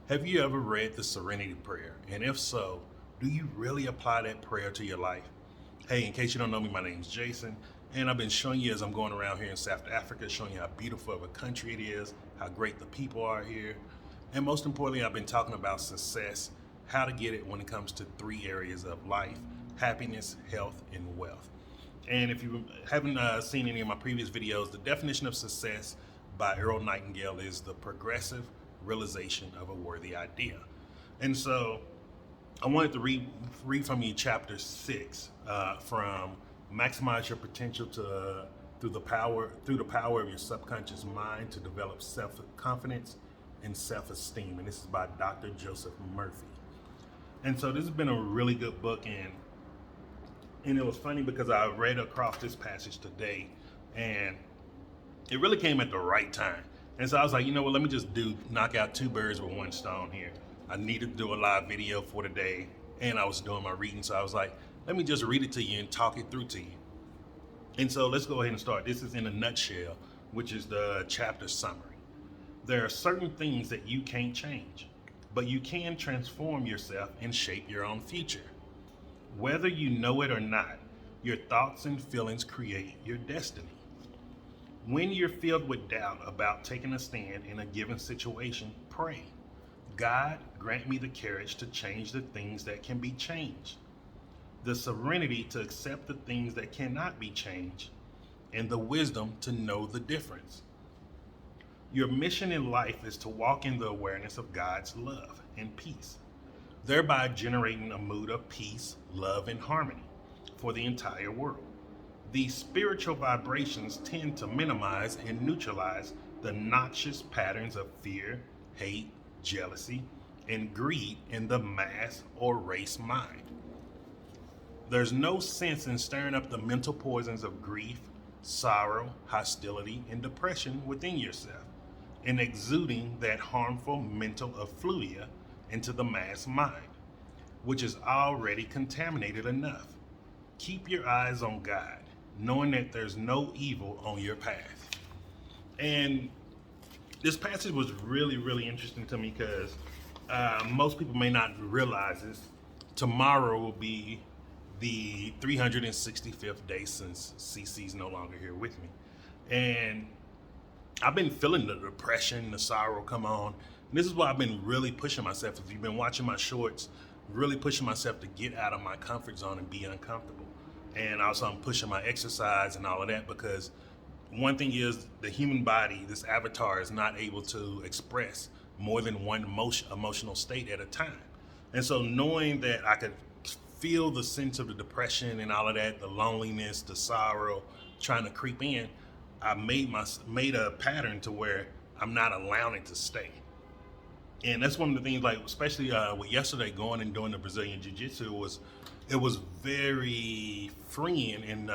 Have you ever read the Serenity Prayer? And if so, do you really apply that prayer to your life? Hey, in case you don't know me, my name's Jason, and I've been showing you as I'm going around here in South Africa, showing you how beautiful of a country it is, how great the people are here, and most importantly, I've been talking about success, how to get it when it comes to three areas of life: happiness, health, and wealth. And if you haven't seen any of my previous videos, the definition of success by Earl Nightingale is the progressive realization of a worthy idea. And so I wanted to read from you chapter 6 from maximize your potential to through the power of your subconscious mind to develop self-confidence and self-esteem. And this is by Dr. Joseph Murphy. And so this has been a really good book, and it was funny because I read across this passage today, and it really came at the right time. And so I was like, you know what, let me just knock out two birds with one stone here. I needed to do a live video for today, and I was doing my reading, so I was like, let me just read it to you and talk it through to you. And so let's go ahead and start. This is in a nutshell, which is the chapter summary. There are certain things that you can't change, but you can transform yourself and shape your own future. Whether you know it or not, your thoughts and feelings create your destiny. When you're filled with doubt about taking a stand in a given situation, pray. God, grant me the courage to change the things that can be changed, the serenity to accept the things that cannot be changed, and the wisdom to know the difference. Your mission in life is to walk in the awareness of God's love and peace, thereby generating a mood of peace, love, and harmony for the entire world. These spiritual vibrations tend to minimize and neutralize the noxious patterns of fear, hate, jealousy, and greed in the mass or race mind. There's no sense in stirring up the mental poisons of grief, sorrow, hostility, and depression within yourself, and exuding that harmful mental effluvia into the mass mind, which is already contaminated enough. Keep your eyes on God, knowing that there's no evil on your path. And this passage was really, really interesting to me because most people may not realize this. Tomorrow will be the 365th day since CC's no longer here with me. And I've been feeling the depression, the sorrow come on. And this is why I've been really pushing myself. If you've been watching my shorts, really pushing myself to get out of my comfort zone and be uncomfortable. And also I'm pushing my exercise and all of that, because one thing is the human body, this avatar, is not able to express more than one emotional state at a time. And so knowing that I could feel the sense of the depression and all of that, the loneliness, the sorrow trying to creep in, I made a pattern to where I'm not allowing it to stay. And that's one of the things, like especially with yesterday going and doing the Brazilian Jiu-Jitsu, it was very freeing, and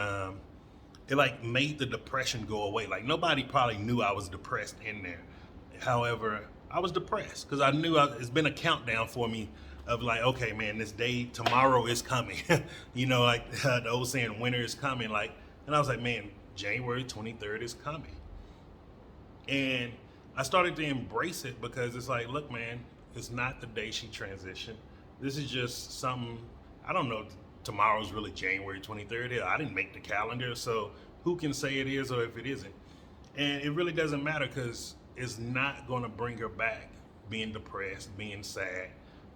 it like made the depression go away. Like nobody probably knew I was depressed in there. However, I was depressed because I knew it's been a countdown for me of like, okay, man, this day, tomorrow is coming. You know, like the old saying, winter is coming. Like, and I was like, man, January 23rd is coming. And I started to embrace it because it's like, look, man, it's not the day she transitioned. This is just something, I don't know if tomorrow's really January 23rd. I didn't make the calendar, so who can say it is or if it isn't? And it really doesn't matter because it's not going to bring her back being depressed, being sad,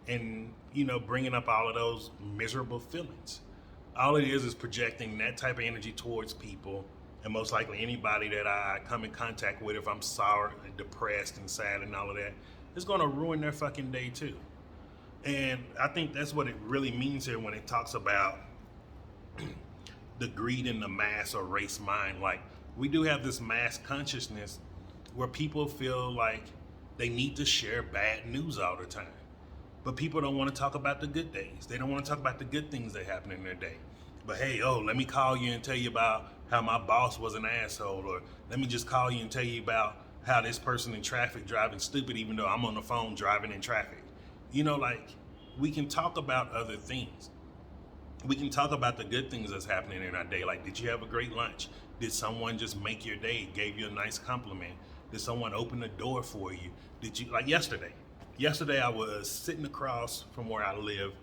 and, you know, bringing up all of those miserable feelings. All it is projecting that type of energy towards people, and most likely anybody that I come in contact with, if I'm sour and depressed and sad and all of that, it's going to ruin their fucking day too. And I think that's what it really means here when it talks about the greed in the mass or race mind. Like, we do have this mass consciousness where people feel like they need to share bad news all the time. But people don't want to talk about the good days. They don't want to talk about the good things that happen in their day. But hey, let me call you and tell you about how my boss was an asshole, or let me just call you and tell you about how this person in traffic driving stupid even though I'm on the phone driving in traffic. You know, like, we can talk about other things. We can talk about the good things that's happening in our day. Like, did you have a great lunch? Did someone just make your day, gave you a nice compliment? Did someone open the door for you? Did you, like yesterday, Yesterday I was sitting across from where I live,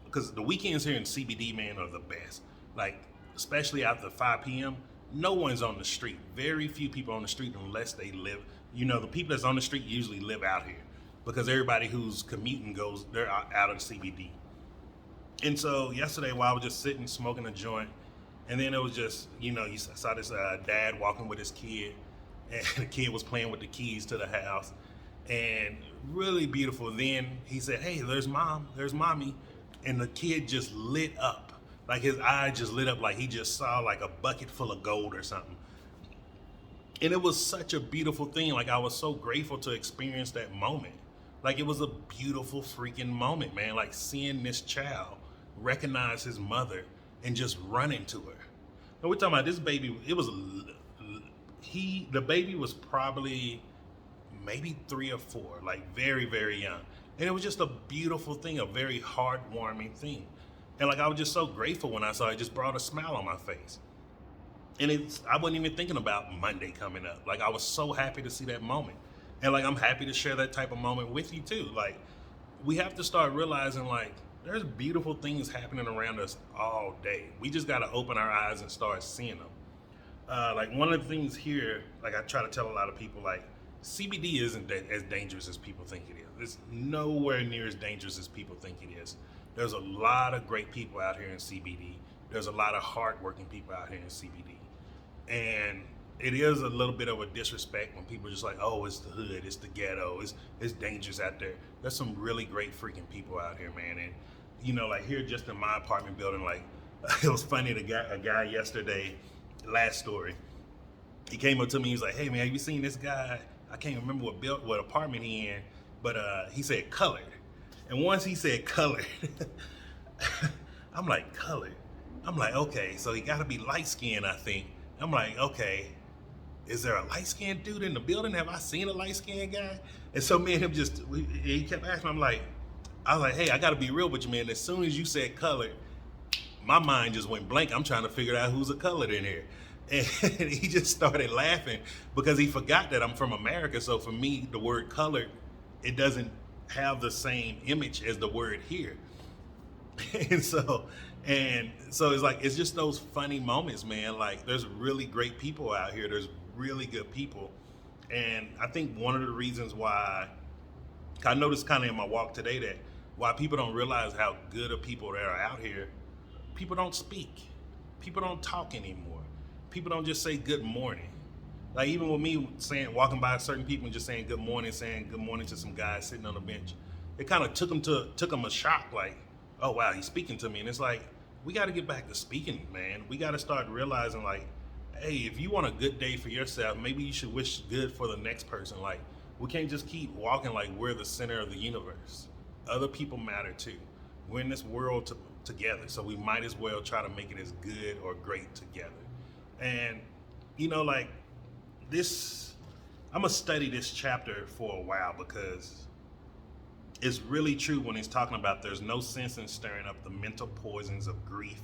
because the weekends here in CBD, man, are the best. Like, especially after 5 p.m., no one's on the street. Very few people on the street unless they live. You know, the people that's on the street usually live out here because everybody who's commuting they're out of the CBD. And so yesterday, while I was just sitting smoking a joint, and then it was just, you saw this dad walking with his kid, and the kid was playing with the keys to the house, and really beautiful. Then he said, "Hey, there's mom, there's mommy," and the kid just lit up, like his eye just lit up, like he just saw like a bucket full of gold or something. And it was such a beautiful thing. Like, I was so grateful to experience that moment. Like, it was a beautiful freaking moment, man. Like, seeing this child recognize his mother and just run into her. And we're talking about this baby. The baby was probably maybe 3 or 4, like very, very young. And it was just a beautiful thing, a very heartwarming thing. And like, I was just so grateful when I saw it. It just brought a smile on my face. And I wasn't even thinking about Monday coming up. Like, I was so happy to see that moment. And like, I'm happy to share that type of moment with you too. Like, we have to start realizing, like, there's beautiful things happening around us all day. We just got to open our eyes and start seeing them. Like, one of the things here, like I try to tell a lot of people, like, CBD isn't as dangerous as people think it is. It's nowhere near as dangerous as people think it is. There's a lot of great people out here in CBD. There's a lot of hardworking people out here in CBD. And it is a little bit of a disrespect when people are just like, oh, it's the hood, it's the ghetto, it's dangerous out there. There's some really great freaking people out here, man. And like here just in my apartment building, like it was funny, a guy yesterday, last story, he came up to me, he was like, hey man, have you seen this guy? I can't remember what apartment he in, but he said colored. And once he said colored, I'm like, colored? I'm like, okay, so he gotta be light skinned, I think. I'm like, okay, is there a light-skinned dude in the building? Have I seen a light-skinned guy? And so me and him he kept asking, I was like, hey, I gotta be real with you, man. As soon as you said colored, my mind just went blank. I'm trying to figure out who's a colored in here. And he just started laughing because he forgot that I'm from America. So for me, the word colored, it doesn't have the same image as the word here. And so it's like, it's just those funny moments, man. Like, there's really great people out here. There's really good people. And I think one of the reasons why I noticed kind of in my walk today that why people don't realize how good of people there are out here, people don't speak. People don't talk anymore. People don't just say good morning. Like, even with me walking by certain people and just saying good morning to some guys sitting on the bench, it kind of took them a shock, like, oh wow, he's speaking to me. And it's like, we got to get back to speaking, man. We got to start realizing, like, hey, if you want a good day for yourself, maybe you should wish good for the next person. Like, we can't just keep walking like we're the center of the universe. Other people matter too. We're in this world together, so we might as well try to make it as good or great together. And like this, I'm gonna study this chapter for a while because it's really true when he's talking about there's no sense in stirring up the mental poisons of grief,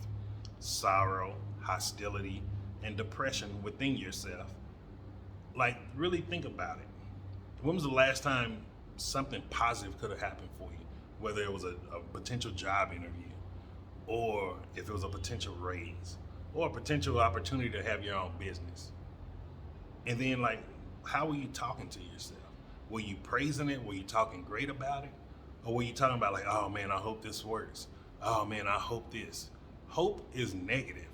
sorrow, hostility, and depression within yourself. Like, really think about it. When was the last time something positive could have happened for you? Whether it was a potential job interview, or if it was a potential raise, or a potential opportunity to have your own business. And then, like, how were you talking to yourself? Were you praising it? Were you talking great about it? Or were you talking about, like, oh man, I hope this works. Oh man, I hope this. Hope is negative.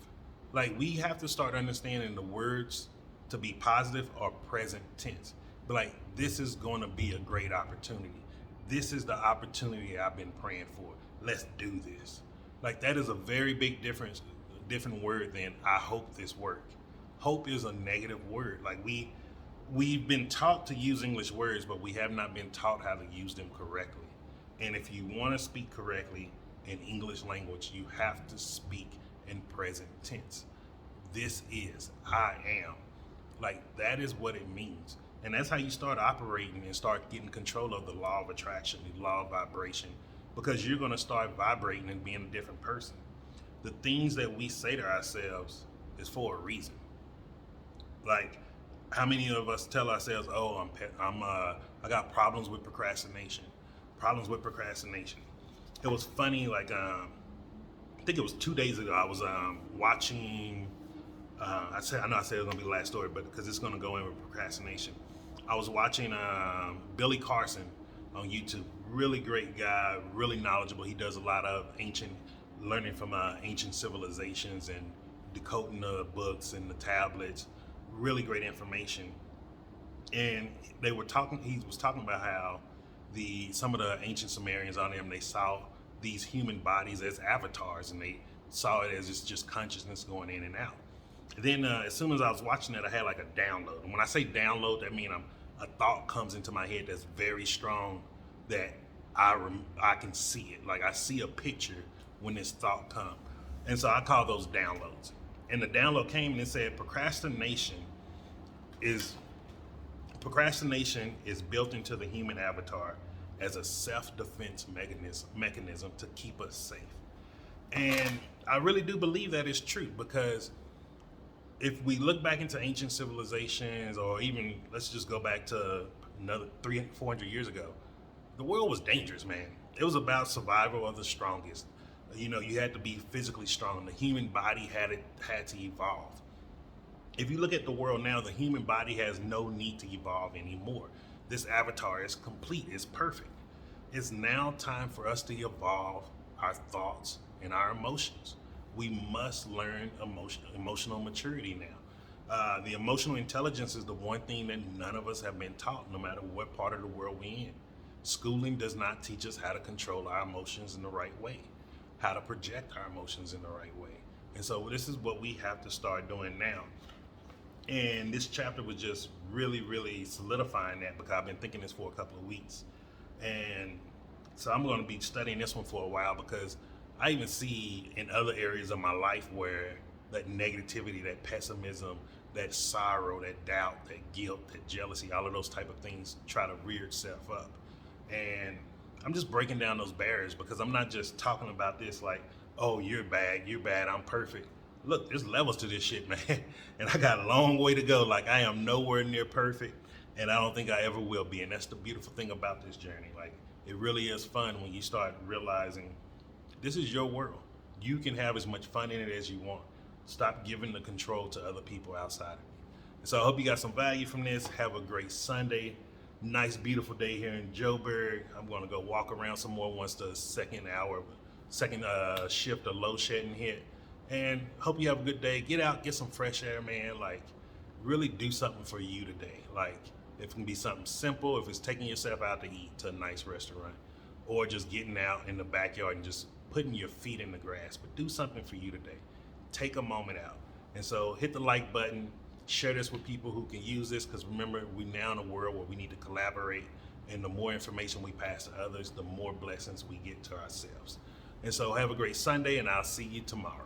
Like, we have to start understanding the words to be positive or present tense. But like, this is going to be a great opportunity. This is the opportunity I've been praying for. Let's do this. Like, that is a very big different word than I hope this works. Hope is a negative word. Like, we've been taught to use English words, but we have not been taught how to use them correctly. And if you want to speak correctly in English language, you have to speak in present tense. This is, I am. Like, that is what it means. And that's how you start operating and start getting control of the law of attraction, the law of vibration, because you're going to start vibrating and being a different person. The things that we say to ourselves is for a reason. Like, How many of us tell ourselves, "Oh, I got problems with procrastination, problems with procrastination." It was funny, like I think it was 2 days ago. I was watching. I know I said it was gonna be the last story, but because it's gonna go in with procrastination, I was watching Billy Carson on YouTube. Really great guy, really knowledgeable. He does a lot of learning from ancient civilizations and decoding the books and the tablets. Really great information. And they were talking. He was talking about how some of the ancient Sumerians on them, they saw these human bodies as avatars, and they saw it as it's just consciousness going in and out. Then as soon as I was watching it, I had like a download. And when I say download, that means a thought comes into my head that's very strong, that I can see it. Like I see a picture when this thought comes. And so I call those downloads. And the download came and it said is procrastination is built into the human avatar as a self-defense mechanism to keep us safe. And I really do believe that is true, because if we look back into ancient civilizations, or even let's just go back to another 300-400 years ago, the world was dangerous, man. It was about survival of the strongest. You know, you had to be physically strong. The human body had to evolve. If you look at the world now, the human body has no need to evolve anymore. This avatar is complete, it's perfect. It's now time for us to evolve our thoughts and our emotions. We must learn emotional maturity now. The emotional intelligence is the one thing that none of us have been taught, no matter what part of the world we're in. Schooling does not teach us how to control our emotions in the right way, how to project our emotions in the right way. And so this is what we have to start doing now. And this chapter was just really, really solidifying that, because I've been thinking this for a couple of weeks. And so I'm going to be studying this one for a while, because I even see in other areas of my life where that negativity, that pessimism, that sorrow, that doubt, that guilt, that jealousy, all of those type of things try to rear itself up. And I'm just breaking down those barriers, because I'm not just talking about this like, oh, you're bad, I'm perfect. Look, there's levels to this shit, man. And I got a long way to go. Like, I am nowhere near perfect, and I don't think I ever will be. And that's the beautiful thing about this journey. Like, it really is fun when you start realizing this is your world. You can have as much fun in it as you want. Stop giving the control to other people outside of you. And so I hope you got some value from this. Have a great Sunday. Nice, beautiful day here in Joburg. I'm going to go walk around some more once the second shift of load shedding hit. And hope you have a good day. Get out, get some fresh air, man. Like, really do something for you today. Like, it can be something simple. If it's taking yourself out to eat to a nice restaurant, or just getting out in the backyard and just putting your feet in the grass. But do something for you today. Take a moment out. And so hit the like button. Share this with people who can use this, because remember, we're now in a world where we need to collaborate. And the more information we pass to others, the more blessings we get to ourselves. And so have a great Sunday, and I'll see you tomorrow.